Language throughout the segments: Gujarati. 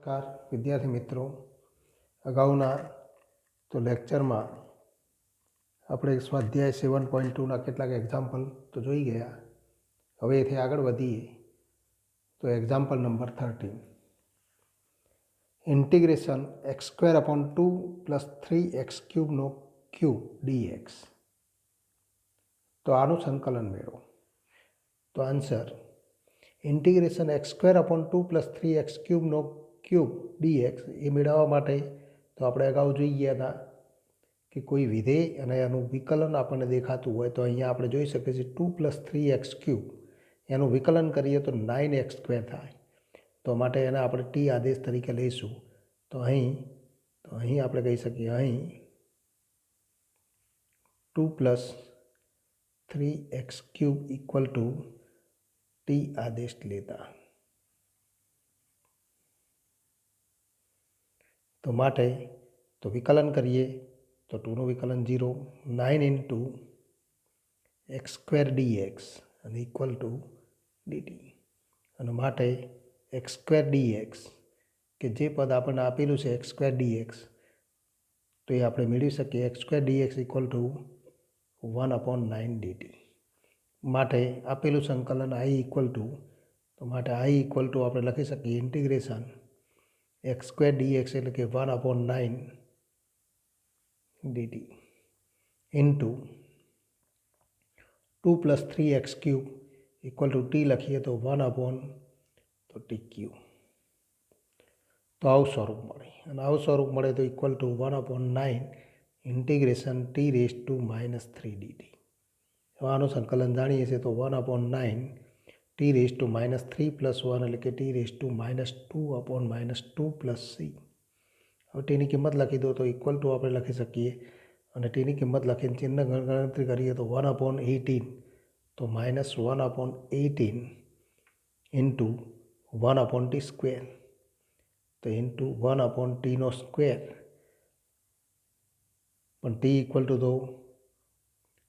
નમસ્કાર વિદ્યાર્થી મિત્રો, અગાઉના તો લેક્ચરમાં આપણે સ્વાધ્યાય 7.2ના કેટલાક એક્ઝામ્પલ તો જોઈ ગયા. હવે એથી આગળ વધીએ તો example number 13, integration x² 2 + 3x³ નો ક્યુબ dx. તો આનું સંકલન મેળવો. તો આન્સર ઇન્ટિગ્રેશન x² 2 + 3x³ નો ક્યુબ dx એ મેળવવા માટે તો આપણે અગાઉ જોઈ ગયા હતા કે કોઈ વિધેય અને એનું વિકલન આપણને દેખાતું હોય તો અહીંયા આપણે જોઈ શકીએ છીએ 2 + 3x³ એનું વિકલન કરીએ તો 9x² થાય. તો માટે એને આપણે t આદેશ તરીકે લઈશું. તો અહીં આપણે કહી શકીએ અહીં 2 + 3x³ = t આદેશ લેતા. તો માટે તો વિકલન કરીએ તો 2નું વિકલન 0, 9 × x² dx અને ઇક્વલ ટુ dt. અને માટે x² dx કે જે પદ આપણને આપેલું છે x² dx તો એ આપણે મેળવી શકીએ x² dx = 1/9 dt. માટે આપેલું સંકલન i તો માટે i આપણે લખી શકીએ ઇન્ટિગ્રેશન x² dx એટલે કે 1/9 dt ઇન્ટુ 2 + 3x³ = t લખીએ તો 1/tq. તો આવું સ્વરૂપ મળે અને આવું સ્વરૂપ મળે તો =1/9 ઇન્ટિગ્રેશન t⁻³ - 3 dt. હવે આનું સંકલન જાણીએ છીએ તો 1/9 t⁻³ - 3 + 1 એટલે કે t⁻² - 2 + c. હવે ટીની કિંમત લખી દો તો ઇક્વલ ટુ આપણે લખી શકીએ અને ટીની કિંમત લખીને ચિહ્ન ગણતરી કરીએ તો 1/18 તો -1/18 ઇન્ટુ 1/t². તો ઇન્ટુ 1/t². પણ t ઇક્વલ ટુ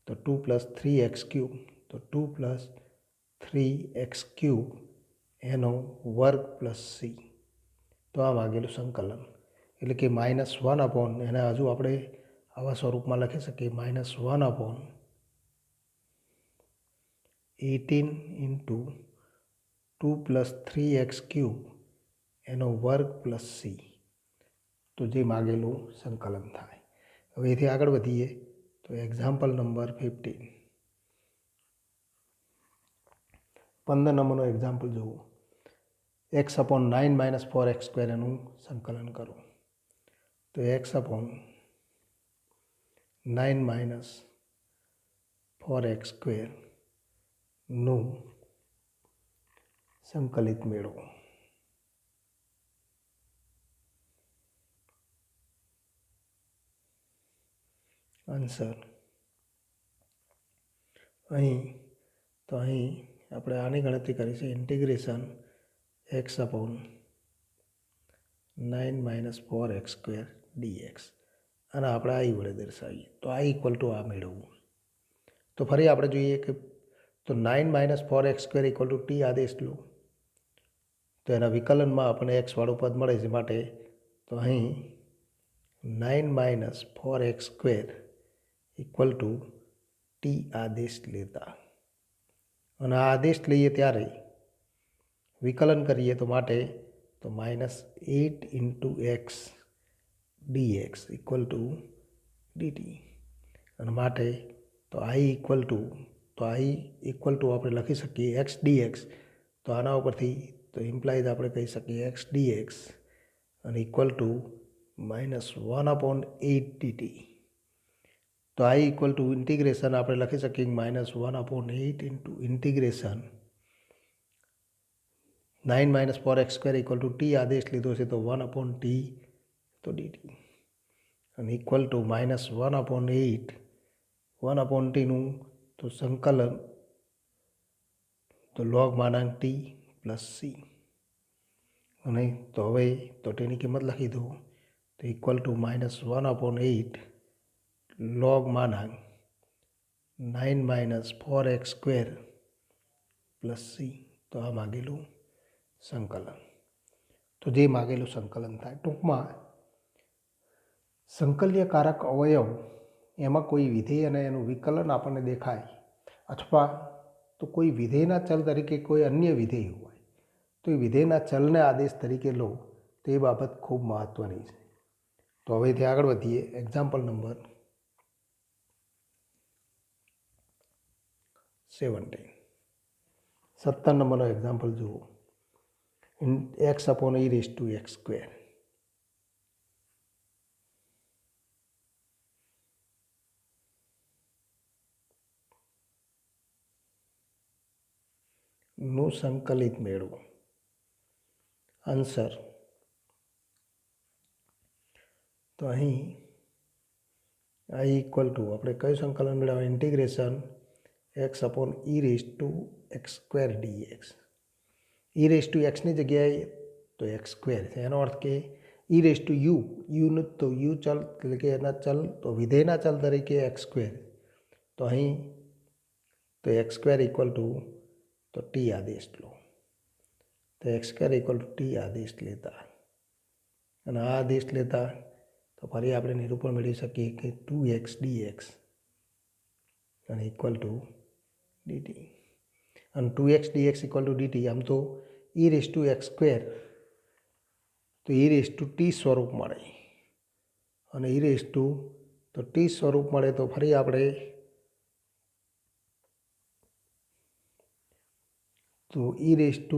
તો 2 + 3x³ તો 2 + 3x³ એનો વર્ગ + c. તો આ માગેલું સંકલન એટલે કે -1/ એને હજુ આપણે આવા સ્વરૂપમાં લખી શકીએ -1/18 ઇન્ટુ 2 + 3x³ એનો વર્ગ + c. તો જે માગેલું સંકલન થાય. હવે એથી આગળ વધીએ તો એક્ઝામ્પલ નંબર 15, 15 નંબરનો એક્ઝામ્પલ જુઓ. x/9 - 4x² એનું સંકલન કરો. તો x/9 - 4x² નું સંકલિત મેળવો. આન્સર અહીં આપણે આની ગણતરી કરી છે ઇન્ટિગ્રેશન x/9 - 4x² dx અને આપણે i વડે દર્શાવીએ તો i = આ મેળવવું. તો ફરી આપણે જોઈએ કે તો 9 - 4x² = t આદેશ લો તો એના વિકલનમાં આપણને x વાળું પદ મળે છે. માટે તો અહીં 9 - 4x² = t આદેશ લેતા અને આ આદેશ લઈએ ત્યારે વિકલન કરીએ તો માટે તો -8 × x dx = dt. અને માટે તો i આપણે લખી શકીએ x dx. તો આના ઉપરથી તો ઇમ્પ્લાઇઝ આપણે કહી શકીએ x dx અને ઇક્વલ ટુ -1/8 dt. તો i ઇન્ટિગ્રેશન આપણે લખી શકીએ -1/8 ઇન્ટુ ઇન્ટિગ્રેશન 9 - 4x² = t આદેશ લીધો છે તો 1/t તો dt અને ઇક્વલ ટુ -1/8 1/tનું તો સંકલન તો log t + c. અને તો હવે તો તેની કિંમત લખી દો તો equal two -1/8 log 9 - 4x² + c. તો આ માગેલું સંકલન. તો જે માગેલું સંકલન થાય. ટૂંકમાં સંકલ્યકારક અવયવ એમાં કોઈ વિધેય અને એનું વિકલન આપણને દેખાય, અથવા તો કોઈ વિધેયના ચલ તરીકે કોઈ અન્ય વિધેય હોય તો એ વિધેયના ચલને આદેશ તરીકે લો તો એ બાબત ખૂબ મહત્ત્વની છે. તો હવેથી આગળ વધીએ. એક્ઝામ્પલ નંબર 17 નંબરનો એક્ઝામ્પલ જુઓ. x/e⁻x². નું સંકલિત મેળવો. આન્સર તો અહીં i ઇક્વલ ટુ આપણે કયું સંકલન મેળવવા? Integration x/e⁻x² dx. e⁻xની જગ્યાએ તો x² છે. એનો અર્થ કે e⁻u તો u ચલ એટલે કે એના ચલ તો વિધેયના ચલ તરીકે x². તો અહીં તો x² ઇક્વલ ટુ તો t આદેશ લો. તો x² ઇક્વલ ટુ t આદેશ લેતા અને આ આદેશ લેતા તો ફરી આપણે નિરૂપણ મેળવી શકીએ કે 2x dx અને ઇક્વલ ટુ dt. અને 2x dx equal to dt. આમ તો e⁻x² તો e⁻t સ્વરૂપ મળે અને તો t સ્વરૂપ મળે તો ફરી આપણે તો e⁻x²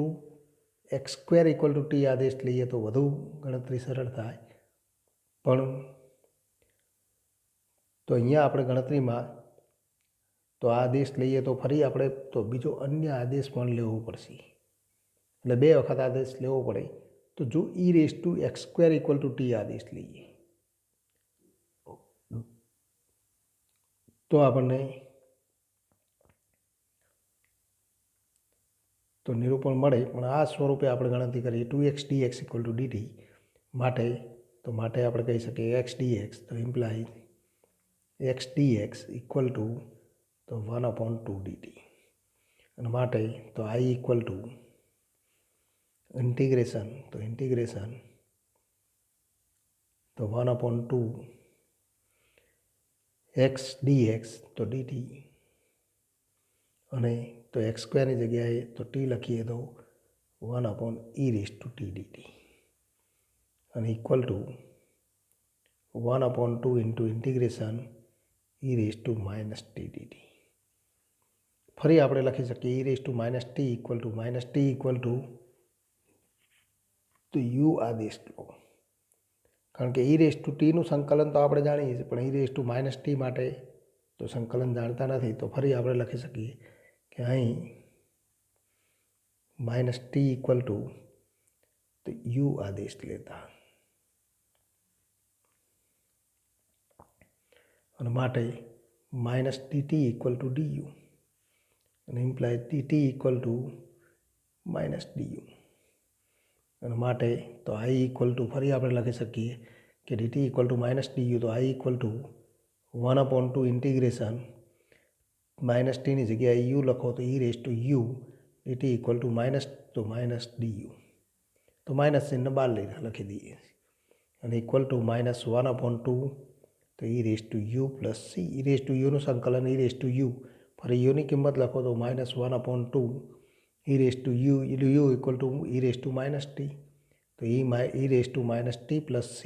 ઇક્વલ ટુ t આદેશ લઈએ તો વધુ ગણતરી સરળ થાય. પણ તો અહીંયા આપણે ગણતરીમાં તો આ આદેશ લઈએ તો ફરી આપણે તો બીજો અન્ય આદેશ પણ લેવો પડશે, એટલે બે વખત આદેશ લેવો પડે. તો જો e⁻x² ઇક્વલ ટુ t આદેશ લઈએ તો આપણને તો નિરૂપણ મળે, પણ આ સ્વરૂપે આપણે ગણતરી કરીએ 2x dx equal to dt માટે આપણે કહી શકીએ x dx તો imply x dx equal to તો 1/2 dt. અને માટે તો i ઇક્વલ ટુ ઇન્ટિગ્રેશન તો 1/2 x dx તો dt અને તો x² ની જગ્યાએ તો t લખીએ તો 1/e⁻t dt અને equal to 1/2 into integration e⁻t dt. ફરી આપણે લખી શકીએ e⁻t ઇક્વલ ટુ તો u આદેશ લો, કારણ કે e⁻tનું સંકલન તો આપણે જાણીએ છીએ, પણ e⁻t માટે તો સંકલન જાણતા નથી. તો ફરી આપણે લખી શકીએ કે અહીં -t ઇક્વલ ટુ તો u આદેશ લેતા અને માટે -dt ઇક્વલ ટુ du અને imply dt equal to -du અને માટે તો i ઇક્વલ ટુ ફરી આપણે લખી શકીએ કે dt ઇક્વલ ટુ -du તો i ઇક્વલ ટુ 1/2 ઇન્ટિગ્રેશન -tની જગ્યાએ u લખો તો e⁻u dt equal to -du તો માઇનસ ચિહ્ન બહાર લખી દઈએ અને ઇક્વલ ટુ -1/2 તો e⁻u પ્લસ c. e⁻uનું સંકલન e⁻u ફરી યુની કિંમત લખો તો -1/2 e⁻u ઇક્વલ ટુ e⁻t તો e⁻t પ્લસ c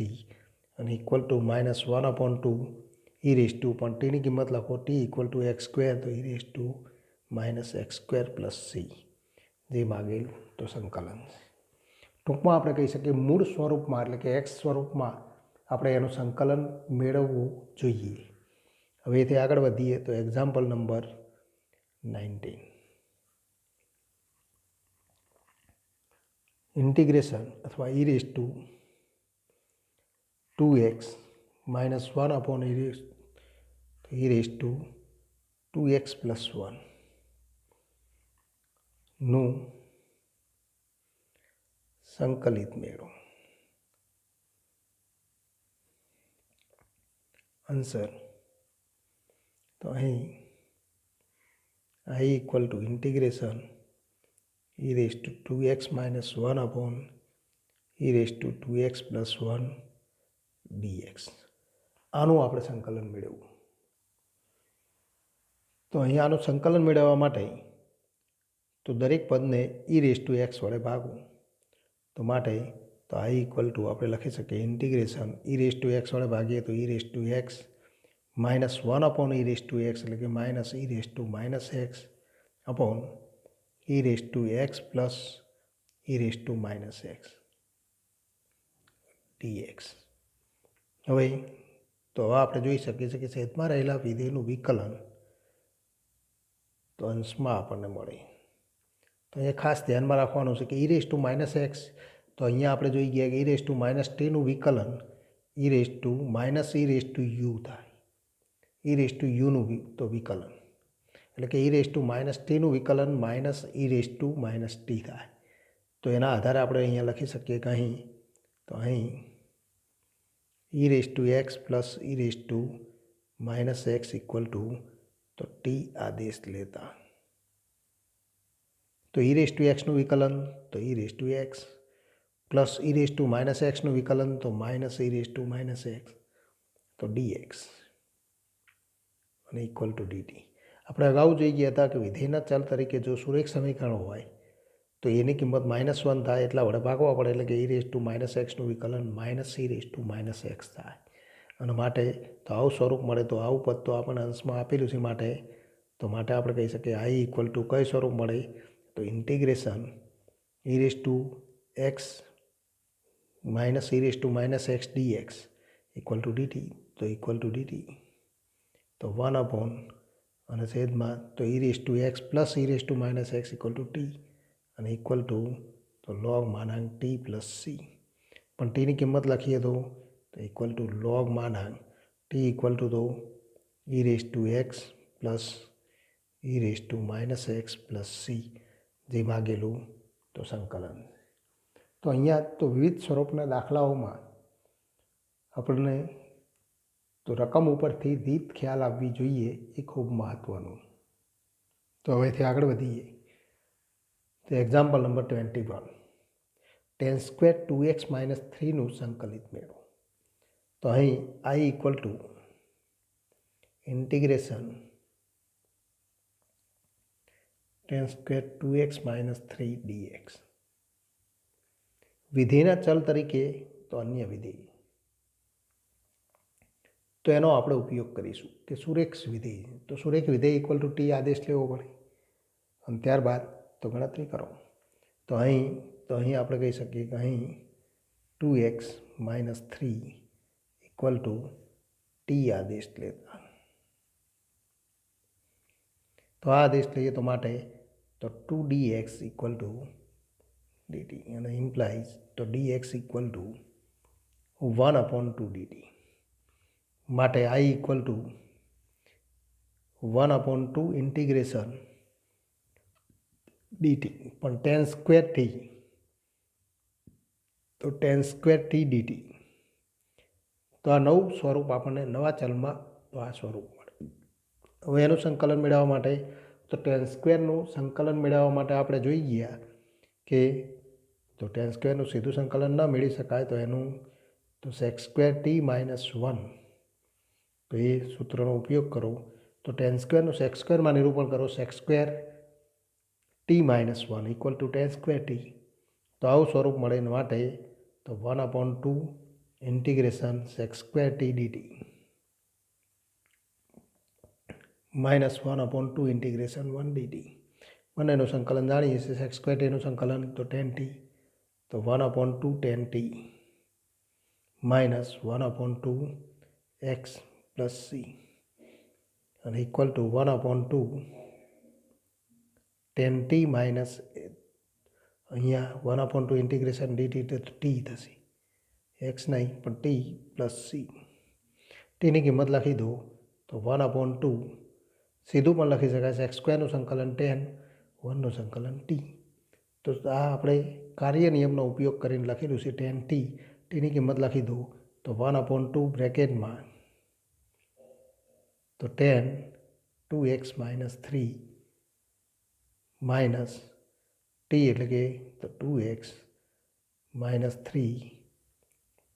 અને ઇક્વલ ટુ -1/2 પણ tની કિંમત લખો t ઇક્વલ ટુ x² તો e⁻x² પ્લસ c જે માગેલું તો સંકલન. ટૂંકમાં આપણે કહી શકીએ મૂળ સ્વરૂપમાં એટલે કે x સ્વરૂપમાં આપણે એનું સંકલન મેળવવું જોઈએ. હવે એથી આગળ વધીએ તો એક્ઝામ્પલ નંબર 19. ઇન્ટિગ્રેશન અથવા e⁻2x - 1/e⁻2x પ્લસ 1 નું સંકલિત મેળવો. આન્સર તો અહીં i equal to integration e⁻2x - 1/e⁻2x e raise to 2x plus 1 dx. આનું આપણે સંકલન મેળવવું. તો અહીંયા આનું સંકલન મેળવવા માટે તો દરેક પદને e રેઝ ટુ x વડે ભાગવું. તો માટે તો આ ઇક્વલ ટુ આપણે લખી શકીએ integration e raise to x વડે ભાગીએ તો e raise to x minus 1 upon e raise to x એટલે કે minus e raise to minus x upon e raise to x plus e raise to minus x dx. હવે તો હવે આપણે જોઈ શકીએ છીએ કે છેદમાં રહેલા વિધેયનું વિકલન તો અંશમાં આપણને મળે. તો અહીંયા ખાસ ધ્યાનમાં રાખવાનું છે કે e raise to minus x તો અહીંયા આપણે જોઈ ગયા કે e રેઝ ટુ માઇનસ ટીનું વિકલન e raise to minus e raise to u થાય. e રેઝ ટુ યુનું તો વિકલન એટલે કે e રેઝ ટુ માઇનસ ટીનું વિકલન minus e raise to minus t થાય. તો એના આધારે આપણે અહીંયા લખી શકીએ કે અહીં e raise to x plus e raise to minus x equal to તો ટી આદેશ લેતા તો e રેઝ ટુ એક્સનું વિકલન તો e raise to x plus e raise to minus એક્સનું વિકલન તો minus e raise to minus x તો dx અને ઇક્વલ ટુ dt. આપણે અગાઉ જોઈ ગયા હતા કે વિધેયના ચલ તરીકે જો સુરેખ સમીકરણ હોય તો એની કિંમત -1 થાય એટલા વડે ભાગવા પડે એટલે કે e રેઝ ટુ માઇનસ એક્સનું વિકલન minus e raise to minus x થાય. અને માટે તો આવું સ્વરૂપ મળે તો આવું પદ તો આપણને અંશમાં આપેલું છે માટે આપણે કહી શકીએ i ઇક્વલ ટુ કઈ સ્વરૂપ મળે તો integration e raise to x minus e raise to minus x dx equal to dt તો ઇક્વલ ટુ dt તો 1 અપોન અને છેદમાં તો e raise to x plus e raise to minus x equal to T અને ઇક્વલ ટુ તો લોગ માનાંક ટી પ્લસ સી. પણ ટીની કિંમત લખીએ તો ઇક્વલ ટુ લોગ માનાંક ટી ઇક્વલ ટુ તો e raise to x plus e raise to minus x plus c જે ભાગેલું તો સંકલન. તો અહીંયા તો વિવિધ સ્વરૂપના દાખલાઓમાં આપણને તો રકમ ઉપરથી રીત ખ્યાલ આવવી જોઈએ એ ખૂબ મહત્ત્વનું. તો હવેથી આગળ વધીએ તો example number 21 tan square 2x minus 3નું સંકલિત મેળવો. તો અહીં i equal to integration tan square 2x minus 3 dx. વિધેયના ચલ તરીકે તો અન્ય વિધેય તો એનો આપણે ઉપયોગ કરીશું કે સુરેખ વિધેય. તો સુરેખ વિધેય ઇક્વલ ટુ ટી આદેશ લેવો પડે અને ત્યારબાદ તો ગણતરી કરો. તો અહીં આપણે કહી શકીએ કે અહીં 2x minus 3 equal to T આદેશ લેતા. તો આ આદેશ લઈએ તો માટે તો 2dx ઇક્વલ ટુ dt અને ઇમ્પ્લાઇઝ તો dx equal to 1 upon 2 dt. માટે i equal to 1 upon 2 integration dt પણ tan સ્ક્વેર ટી તો tan સ્ક્વેર ટી dt. તો આ નવું સ્વરૂપ આપણને નવા ચલમાં તો આ સ્વરૂપ મળે. હવે એનું સંકલન મેળવવા માટે તો tan સ્ક્વેરનું સંકલન મેળવવા માટે આપણે જોઈ ગયા કે તો tan સ્ક્વેરનું સીધું સંકલન ન મેળવી શકાય તો એનું તો sec સ્ક્વેર ટી માઇનસ 1 તો એ સૂત્રનો ઉપયોગ કરો તો tan સ્ક્વેરનું sec સ્ક્વેરમાં નિરૂપણ કરો sec square T minus 1 equal to tan square T. તો આવું સ્વરૂપ મળે માટે તો 1 upon 2 integration sec square T dt minus 1 upon 2 integration 1 dt. બંનેનું સંકલન જાણીએ છીએ sec સ્ક્વેર ટીનું સંકલન તો tan ટી તો 1 upon 2 tan T minus 1 upon 2 x plus C અને equal to 1 upon 2 tan T minus અહીંયા 1 અપોન 2 ઇન્ટિગ્રેશન dt તો ટી થશે એક્સ નહીં પણ ટી પ્લસ સી. ટીની કિંમત લખી દો તો 1 અપોન 2 સીધું પણ લખી શકાય sec સ્ક્વેરનું સંકલન tan 1નું સંકલન ટી. તો આ આપણે કાર્ય નિયમનો ઉપયોગ કરીને લખેલું છે tan ટી. ટીની કિંમત લખી દો તો 1 અપોન 2 બ્રેકેટમાં તો tan 2x minus 3 minus T એટલે કે તો 2x -3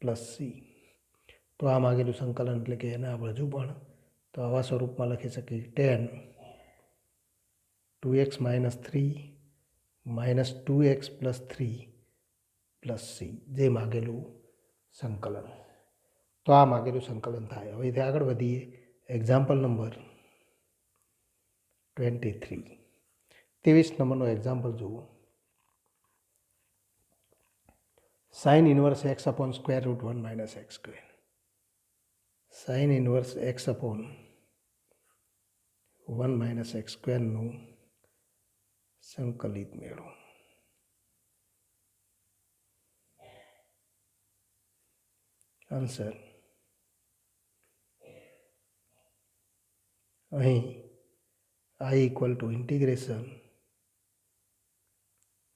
+ c. તો આ માગેલું સંકલન એટલે કે એને આપણે હજુ પણ તો આવા સ્વરૂપમાં લખી શકીએ 10 2x - 3 -2x + 3 + c જે માગેલું સંકલન. તો આ માગેલું સંકલન થાય. હવે તે આગળ વધીએ. Example number 23. 23 નંબરનો એક્ઝામ્પલ જુઓ. sin inverse x upon square root 1 minus x square. sin inverse x upon 1 minus x square નું સંકલિત મેળવો. આન્સર અહીં I equal to integration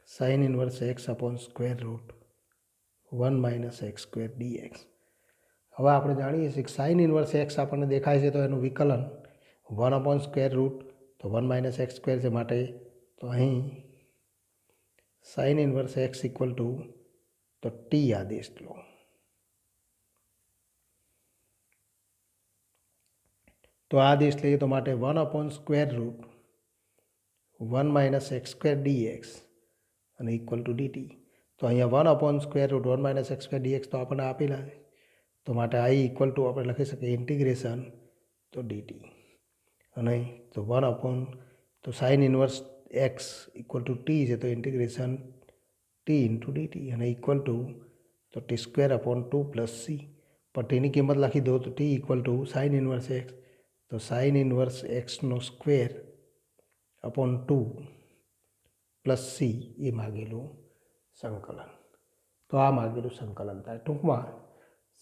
sin inverse x upon square root 1 minus x square dx. હવે આપણે જાણીએ છીએ કે સાઇન ઇન્વર્સ એક્સ આપણને દેખાય છે તો એનું વિકલન 1 અપોન સ્ક્વેર રૂટ તો 1 માઇનસ એક્સ સ્ક્વેર છે માટે તો અહીં sine inverse x equal to તો ટી આદેશ લો. તો આ આદેશ લઈએ તો માટે 1 upon square root 1 minus x square dx અને ઇક્વલ ટુ ડીટી. તો અહીંયા 1 upon square root 1 minus x square dx તો આપણને આપેલા છે તો માટે આઈ ઇક્વલ ટુ આપણે લખી શકીએ ઇન્ટિગ્રેશન તો ડીટી અને તો 1 અપોન તો sine inverse x equal to T છે તો ઇન્ટિગ્રેશન ટી ઇન્ટુ ડીટી અને ઇક્વલ ટુ તો T square upon 2 plus C. પણ ટીની કિંમત લખી દો તો T equal to sine inverse x તો સાઇન ઇન્વર્સ એક્સનો સ્ક્વેર અપોન 2 પ્લસ સી એ માગેલું સંકલન. તો આ માગેલું સંકલન થાય. ટૂંકમાં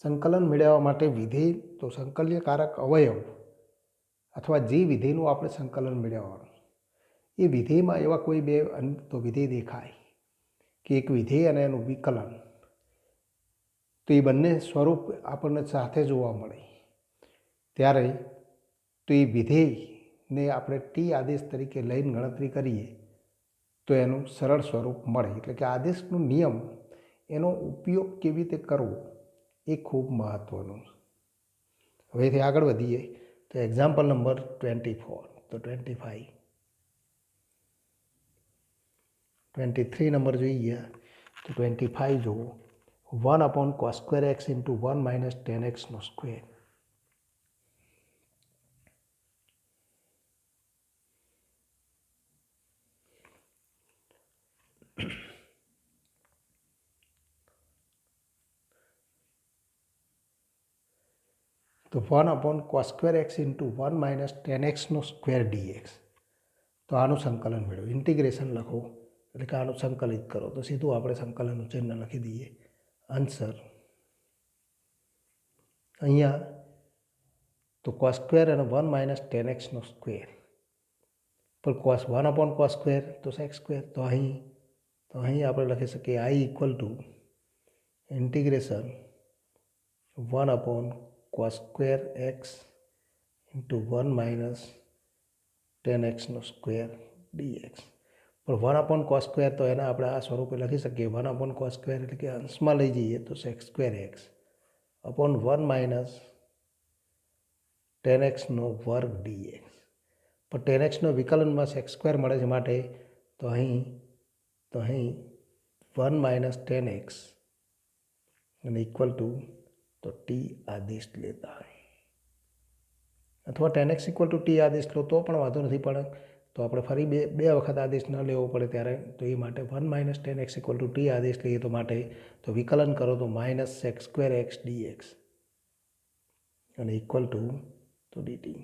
સંકલન મેળવવા માટે વિધેય તો સંકલ્યકારક અવયવ અથવા જે વિધેયનું આપણે સંકલન મેળવવાનું એ વિધેયમાં એવા કોઈ બે તો વિધેય દેખાય કે એક વિધેય અને એનું વિકલન તો એ બંને સ્વરૂપ આપણને સાથે જોવા મળે ત્યારે તો એ વિધેયને આપણે ટી આદેશ તરીકે લઈને ગણતરી કરીએ તો એનું સરળ સ્વરૂપ મળે. એટલે કે આદેશનો નિયમ એનો ઉપયોગ કેવી રીતે કરવો એ ખૂબ મહત્ત્વનું. હવેથી આગળ વધીએ તો એક્ઝામ્પલ નંબર 24 તો 25 23 નંબર જોઈએ તો 25 જુઓ 1 upon cos square x into 1 minus 10x નો સ્ક્વેર. તો 1 upon cos square x into 1 minus 10x નો સ્ક્વેર ડીએક્સ. તો આનું સંકલન મેળવો. ઇન્ટિગ્રેશન લખો એટલે કે આનું સંકલિત કરો તો સીધું આપણે સંકલનનું ચિહ્ન લખી દઈએ. આન્સર અહીંયા તો કોસ સ્ક્વેર અને 1 માઇનસ 10x નો સ્ક્વેર પણ કોસ 1 અપોન કોસ સ્ક્વેર તો સેક્સ સ્ક્વેર તો અહીં આપણે લખી શકીએ I equal to integration 1 upon cos square x into 1 minus 10x નો સ્ક્વેર ડીએક્સ. પણ 1 અપોન કોસ સ્ક્વેર તો એના આપણે આ સ્વરૂપે લખી શકીએ 1 અપોન કોસ સ્ક્વેર એટલે કે અંશમાં લઈ જઈએ તો sex square x upon 1 minus 10x નો વર્ગ ડીએક્સ. પણ 10x નો વિકલનમાં સેક્સ સ્ક્વેર મળે છે માટે તો અહીં 1 માઇનસ 10x અને ઇક્વલ ટુ તો ટી આદેશ લેતા હોય અથવા 10x ઇક્વલ ટુ ટી આદેશ લો તો પણ વાંધો નથી પડે તો આપણે ફરી બે વખત આદેશ ન લેવો પડે ત્યારે તો એ માટે 1 minus 10x equal to T આદેશ લઈએ તો માટે તો વિકલન કરો તો minus sec square x dx અને ઇક્વલ ટુ તો ડીટી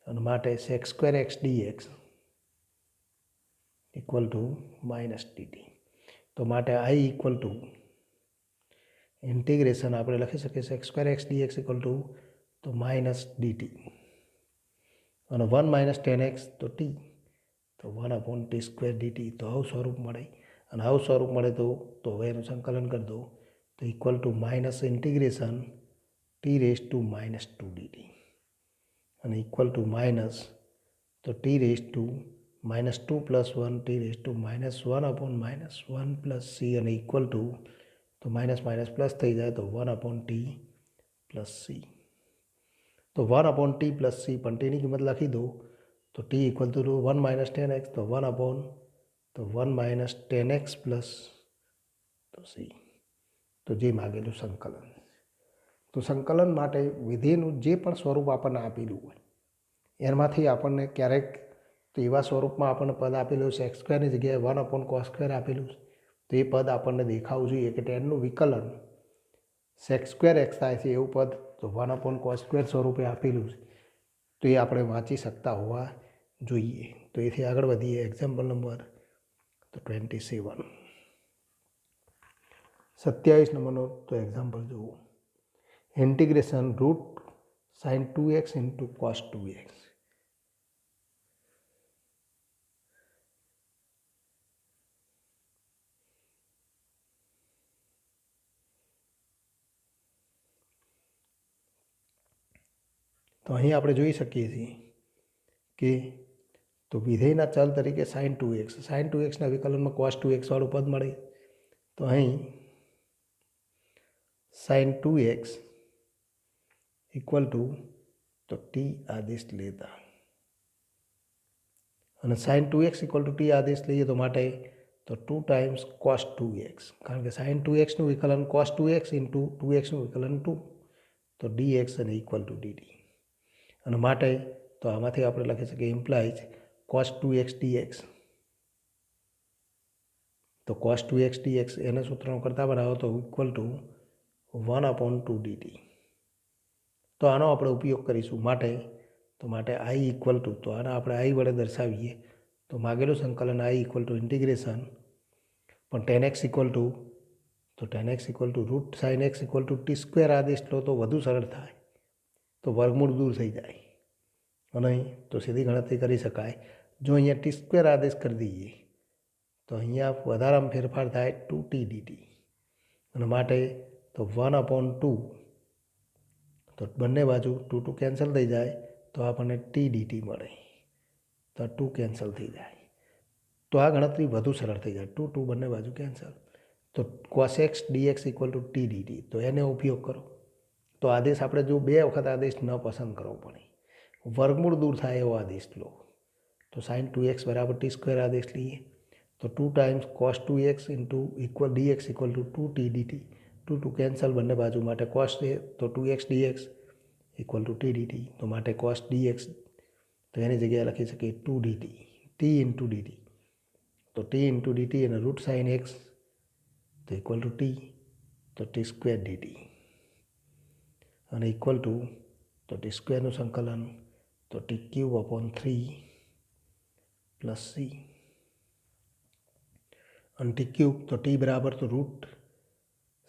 અને માટે sec square x dx equal to minus dt. તો માટે આઈ ઇક્વલ ટુ ઇન્ટિગ્રેશન આપણે લખી શકીએ sec square x dx equal to તો માઇનસ ડીટી અને 1 માઇનસ 10x તો ટી તો 1 અપોન ટી સ્ક્વેર ડીટી. તો આવું સ્વરૂપ મળે અને આવું સ્વરૂપ મળે તો હવે એનું સંકલન કરી દો તો equal to minus integration t raise to minus 2 dt અને ઇક્વલ ટુ માઇનસ તો t raise to minus 2 plus 1 t raise to minus 1 upon minus 1 plus C અને ઇક્વલ ટુ તો માઇનસ માઇનસ પ્લસ થઈ જાય તો 1/t પ્લસ સી. તો 1/t પ્લસ સી પણ ટીની કિંમત લખી દો તો T equal to 1 minus 10x તો 1 10x પ્લસ તો સી. તો જે માગેલું સંકલન. તો સંકલન માટે વિધેયનું જે પણ સ્વરૂપ આપણને આપેલું હોય એમાંથી આપણને ક્યારેક તો એવા સ્વરૂપમાં આપણને પદ આપેલું છે x સ્ક્વેરની જગ્યાએ 1/cos² આપેલું છે. તો એ પદ આપણને દેખાવું જોઈએ કે ટેનનું વિકલન sec² થાય છે એવું પદ તો 1/cos² સ્વરૂપે આપેલું છે. તો એ આપણે વાંચી શકતા હોવા જોઈએ. તો એથી આગળ વધીએ. એક્ઝામ્પલ નંબર તો 27. 27 નંબરનો તો એક્ઝામ્પલ જુઓ. Integration sin 2x into cos 2x. તો અહીં આપણે જોઈ શકીએ છીએ કે તો વિધેયના ચલ તરીકે sin 2xના વિકલનમાં cos 2x વાળું પદ મળે. તો અહીં sin 2x ઇક્વલ ટુ તો ટી આદેશ લેતા અને sin 2x equal to T આદેશ લઈએ તો માટે તો 2 ટાઈમ્સ cos 2x, કારણ કે sin 2xનું વિકલન cos 2x ઇન્ટુ 2xનું વિકલન 2 તો dx અને ઇક્વલ ટુ dt. અને માટે તો આમાંથી આપણે લખી શકીએ ઇમ્પ્લાઇઝ cos 2x dx. તો cos 2x dx એને સૂત્રનો કરતા બનાવો તો ઇક્વલ ટુ 1/2 dt. તો આનો આપણે ઉપયોગ કરીશું માટે i ઇક્વલ ટુ તો આને આપણે i વડે દર્શાવીએ તો માગેલું સંકલન i ઇક્વલ ટુ ઇન્ટિગ્રેશન પણ tan x ઇક્વલ ટુ તો tan x equal to root sin x equal to t² આદેશ લો તો વધુ સરળ થાય. તો વર્ગમૂળ દૂર થઈ જાય અને તો સીધી ગણતરી કરી શકાય. જો અહીંયા t² આદેશ કરી દઈએ તો અહીંયા વધારામાં ફેરફાર થાય 2t dt અને માટે તો 1/2 તો બંને બાજુ 2 કેન્સલ થઈ જાય તો આપણને t dt મળે. તો 2 કેન્સલ થઈ જાય તો આ ગણતરી વધુ સરળ થઈ જાય. 2 બંને બાજુ કેન્સલ તો cos x dx equal two t dt. તો એને ઉપયોગ કરો તો આદેશ આપણે જો 2 વખત આદેશ ન પસંદ કરવો પડે, વર્ગમૂળ દૂર થાય એવો આદેશ લો. તો sin 2x બરાબર t² આદેશ લઈએ તો 2 times cos 2x into dx equal two 2t dt. 2 cancel બંને બાજુ માટે cos છે તો 2x dx equal two t dt. તો માટે cos dx તો એની જગ્યાએ લખી શકીએ 2 dt t ઇન્ટુ dt. તો t ઇન્ટુ dt અને રૂટ sin x તો ઇક્વલ ટુ t તો t² dt અને ઇક્વલ ટુ તો t²નું સંકલન તો t³ પ્લસ સી અને t³ તો t બરાબર તો રૂટ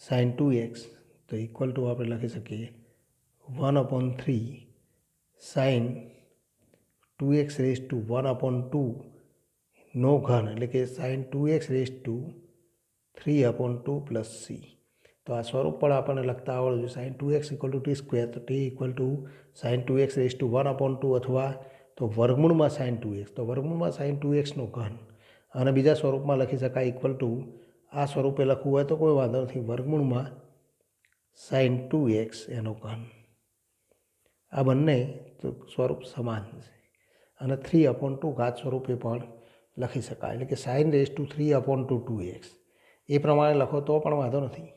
sin 2x તો ઇક્વલ ટુ આપણે લખી શકીએ 1/3 sin 2x રેઝ ટુ 1/2 નો ઘન એટલે કે sin 2x raise to 3/2 plus c. તો આ સ્વરૂપ પણ આપણને લખતા આવડવું જોઈએ. sin 2x equal to t² તો t equal to sin 2x raise to 1/2 અથવા તો વર્ગમૂળમાં sin 2x તો વર્ગમૂળમાં sin 2x નો ઘન અને બીજા સ્વરૂપમાં લખી શકાય ઇક્વલ ટુ આ સ્વરૂપે લખવું હોય તો કોઈ વાંધો નથી, વર્ગમૂળમાં sin 2x એનો ઘન. આ બંને તો સ્વરૂપ સમાન છે અને 3/2 ઘાત સ્વરૂપે પણ લખી શકાય એટલે કે sin રેઝ ટુ 3/2 2x એ પ્રમાણે લખો તો પણ વાંધો નથી.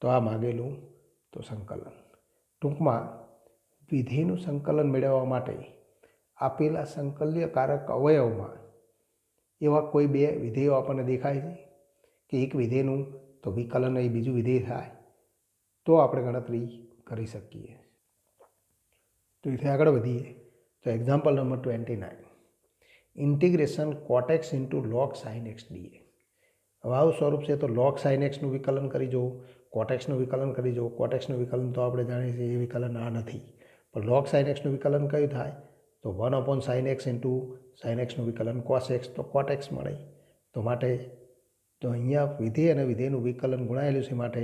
તો આ માગેલું તો સંકલન. ટૂંકમાં વિધેયનું સંકલન મેળવવા માટે આપેલા સંકલ્યકારક અવયવમાં એવા કોઈ 2 વિધેયો આપણને દેખાય છે કે એક વિધેયનું તો વિકલન એ બીજું વિધેય થાય તો આપણે ગણતરી કરી શકીએ. તો એથી આગળ વધીએ તો example number 29. Integration cot x into log sin x dx. હવે આવું સ્વરૂપ છે તો log sin x નું વિકલન કરી જુઓ, cot x નું વિકલન કરી જુઓ. cot x નું વિકલન તો આપણે જાણીએ છીએ એ વિકલન આ નથી પણ log sin x નું વિકલન કયું થાય તો 1/sin x into sin x નું વિકલન cos x તો cot x મળે. તો માટે તો અહીંયા વિધેય અને વિધેયનું વિકલન ગુણાયેલું છે માટે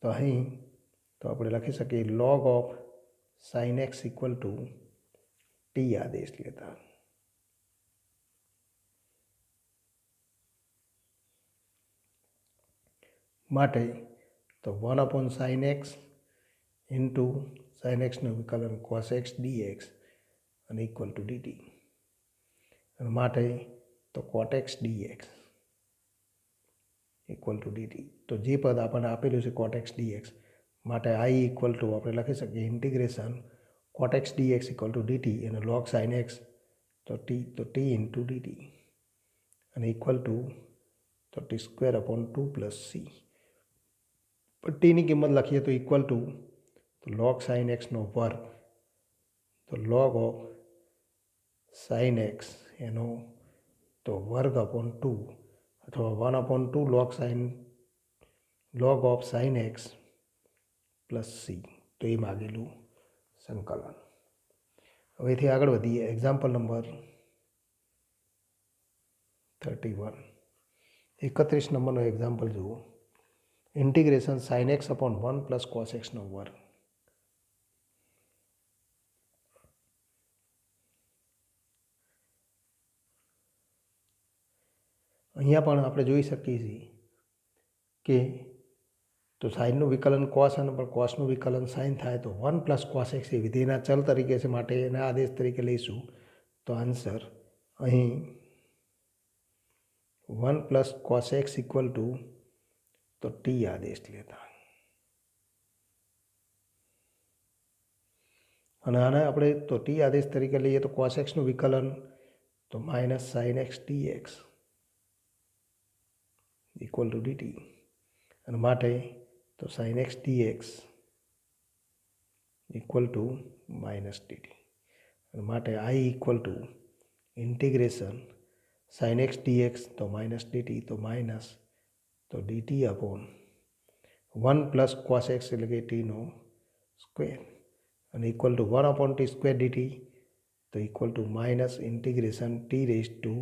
તો અહીં તો આપણે લખી શકીએ log of sin x equal to T આદેશ લેતા માટે તો 1/sin x ઇન્ટુ sin xનું વિકલન cos x dx અને ઇક્વલ ટુ dt અને માટે તો cot x dx equal to dt. તો જે પદ આપણને આપેલું છે cot x dx માટે I ઇક્વલ ટુ આપણે લખી શકીએ integration cot x dx equal to dt અને log sin x તો t ઇન્ટુ dt અને ઇક્વલ ટુ તો t²/2 પ્લસ c. પણ ટીની કિંમત લખીએ તો ઇક્વલ ટુ log sin xનો વર્ગ તો log ઓફ sin x એનો તો વર્ગ/2 અથવા 1/2 log of sin x plus c તો એ માગેલું સંકલન. હવેથી આગળ વધીએ. Example number 31. 31 નંબરનો એક્ઝામ્પલ જુઓ. Integration sin x/1 plus cos xનો વર્ગ. અહીંયા પણ આપણે જોઈ શકીએ છીએ કે તો સાઇનનું વિકલન કોસ અને પણ કોસનું વિકલન સાઇન થાય તો 1 પ્લસ કોસ એક્સ એ વિધેયના ચલ તરીકે છે માટે એના આદેશ તરીકે લઈશું. તો આન્સર અહીં 1 plus cos x equal to તો ટી આદેશ લેતા અને આને આપણે તો ટી આદેશ તરીકે લઈએ તો કોસ એક્સનું વિકલન તો minus sine x dx equal to dt અને માટે તો sine x dx equal to minus dt અને માટે I equal to integration sine x dx તો માઇનસ ડીટી તો માઇનસ તો dt upon 1 plus cos x એટલે કે ટીનો સ્ક્વેર અને ઇક્વલ ટુ 1/t² dt તો equal to minus integration t raise to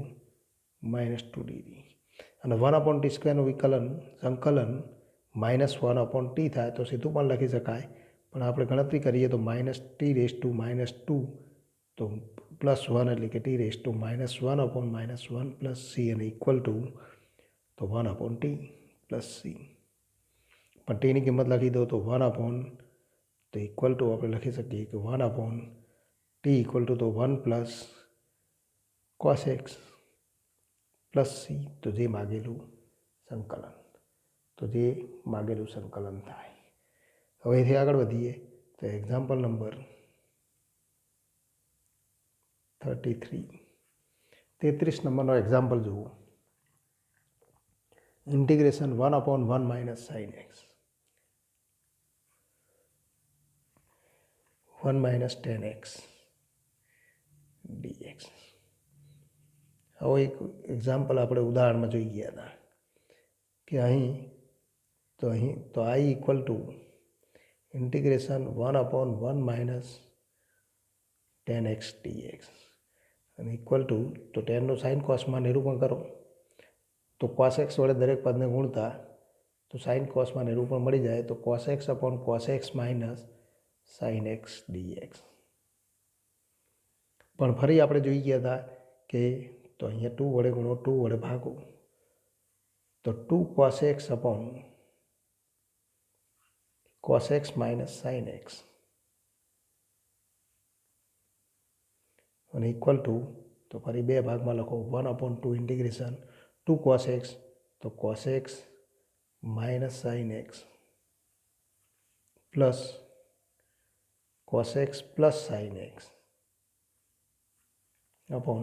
-2 dt અને 1/t² નું વિકલન સંકલન -1/t થાય તો સીધું પણ લખી શકાય પણ આપણે ગણતરી કરીએ તો -t રેઝ ટુ -2 તો +1 એટલે કે t raise to -1/-1 plus c અને ઇક્વલ ટુ તો 1/t પ્લસ c. પણ ટીની કિંમત લખી દો તો 1 તો ઇક્વલ ટુ આપણે લખી શકીએ કે 1/t ઇક્વલ ટુ તો 1 plus cos x plus c તો જે માગેલું સંકલન થાય. હવે એથી આગળ વધીએ તો એક્ઝામ્પલ નંબર 33 નંબરનો એક્ઝામ્પલ જુઓ. Integration 1/1 minus sine x 1 minus tan x dx. હવે એક એક્ઝામ્પલ આપણે ઉદાહરણમાં જોઈ ગયા હતા કે અહીં તો I equal to integration 1/1 minus tan x dx અને ઇક્વલ ટુ તો ટેનનું સાઇન કોસમાં નિરૂપણ કરો તો કોસ એક્સ વડે દરેક પદને ગુણતા તો સાઇન કોસમાં નિરૂપણ મળી જાય તો cos x upon cos x minus sine x dx. પણ ફરી આપણે જોઈ ગયા હતા કે તો અહીંયા 2 વડે ગુણો 2 વડે ભાગો તો 2 cos x upon cos x minus sine x અને ઇક્વલ ટુ તો ફરી બે ભાગમાં લખો 1/2 ઇન્ટિગ્રેશન 2 કોસ એક્સ તો cos x minus sine x plus cos x plus sine x upon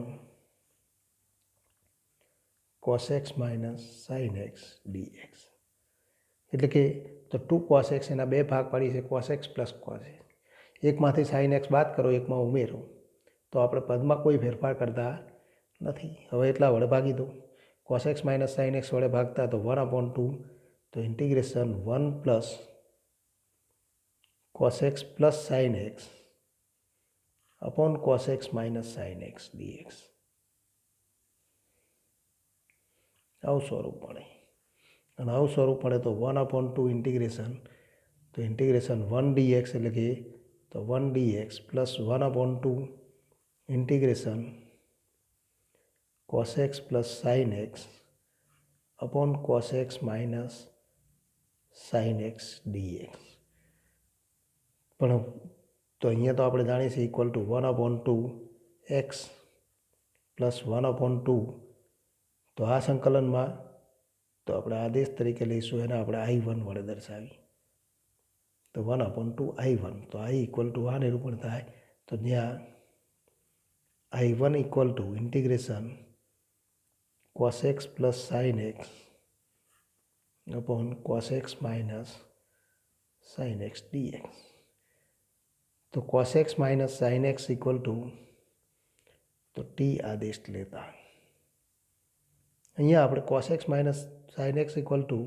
cos x minus sine x dx. એટલે કે તો 2 કોસ એક્સ એના બે ભાગ પાડી છે cos x plus cos x. એકમાંથી સાઇન એક્સ બાદ કરો એકમાં ઉમેરો તો આપણે પદમાં કોઈ ફેરફાર કરતા નથી. હવે એટલા વડે ભાગી દો cos x minus sine x વડે ભાગતા તો 1/2 તો integration 1 plus cos x plus sine x upon cos x minus sine x dx. આવું સ્વરૂપ મળે અને આવું સ્વરૂપ મળે તો 1/2 ઇન્ટિગ્રેશન તો ઇન્ટિગ્રેશન 1 ડીએક્સ એટલે કે તો 1 dx plus 1/2 integration cos x plus sine x upon cos x minus sine x dx. પણ તો અહીંયા તો આપણે જાણીએ છીએ ઇક્વલ ટુ 1/2 એક્સ પ્લસ 1/2. તો આ સંકલનમાં તો આપણે આદેશ તરીકે લઈશું, એને આપણે I1 વડે દર્શાવી. તો 1/2 I1. તો I ઇક્વલ ટુ આ નિરૂપણ થાય તો જ્યાં I1 equal to integration cos x plus sine x upon cos x minus sine x dx. તો cos x minus sine x equal to તો ટી આદેશ લેતા અહીંયા આપણે cos x minus sine x equal to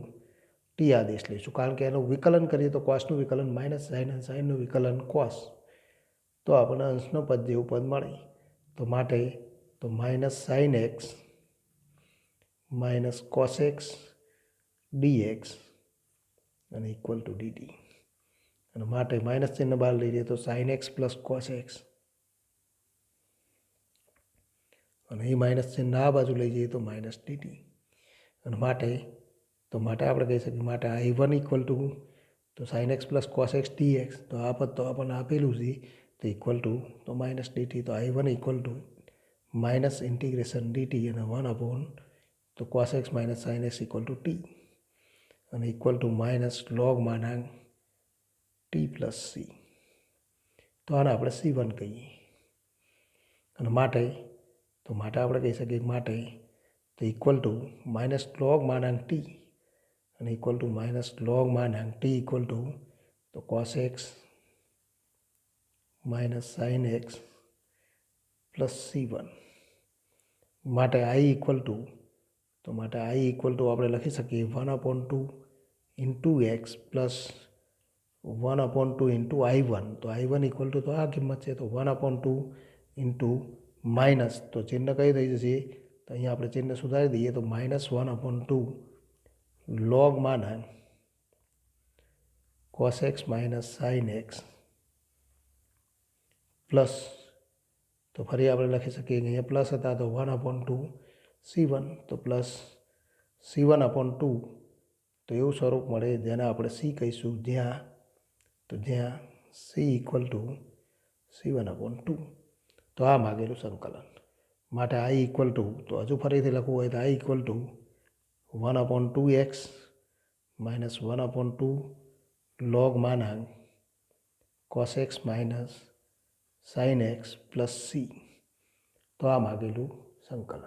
T આદેશ લઈશું, કારણ કે એનું વિકલન કરીએ તો કોસનું વિકલન માઇનસ સાઇન અને સાઇનનું વિકલન કોસ, તો આપણને અંશનો પદ જેવું પદ મળે. તો માટે તો minus sine x minus cos x dx અને ઇક્વલ ટુ ડીટી. અને માટે માઇનસ ચિહ્ન બહાર લઈ જઈએ તો sine x plus cos x, અને એ માઇનસ ચિહ્ન આ બાજુ લઈ જઈએ તો માઇનસ ડીટી. અને માટે આપણે કહી શકીએ માટે I1 ઇક્વલ ટુ તો sine x plus cos x dx, તો આ પદ તો આપણને આપેલું છે તો ઇક્વલ ટુ તો માઇનસ ડીટી. તો I1 equal to minus integration dt અને 1/, તો cos x minus sine x equal to T અને ઇક્વલ ટુ માઇનસ લોગ માનાંક ટી પ્લસ સી. તો આને આપણે C1 કહીએ. અને માટે આપણે કહી શકીએ માટે તો ઇક્વલ ટુ માઇનસ લોગ માનાંક ટી અને ઇક્વલ ટુ માઇનસ લોગ માનાંક ટી ઇક્વલ ટુ તો cos x minus sine x plus C1. માટે I ઇક્વલ ટુ આપણે લખી શકીએ 1/2 into x plus 1/2 into I1. તો I1 ઇક્વલ ટુ તો આ કિંમત છે, તો 1/2 ઇન્ટુ માઇનસ તો ચિહ્ન કઈ થઈ જશે, તો અહીંયા આપણે ચિહ્ન સુધારી દઈએ તો માઇનસ 1/2 લોગ માનાંક cos x minus sine x plus, તો ફરી આપણે લખી શકીએ કે અહીંયા પ્લસ હતા તો 1/2 C1, તો પ્લસ C1/2. તો એવું સ્વરૂપ મળે જેને આપણે C કહીશું, જ્યાં C ઇક્વલ ટુ C1/2. તો આ માગેલું સંકલન માટે I ઇક્વલ ટુ તો હજુ ફરીથી લખવું હોય તો I equal to 1/2 x minus 1/2 log માનાંક cos x minus sine x plus c. તો આ માગેલું સંકલન.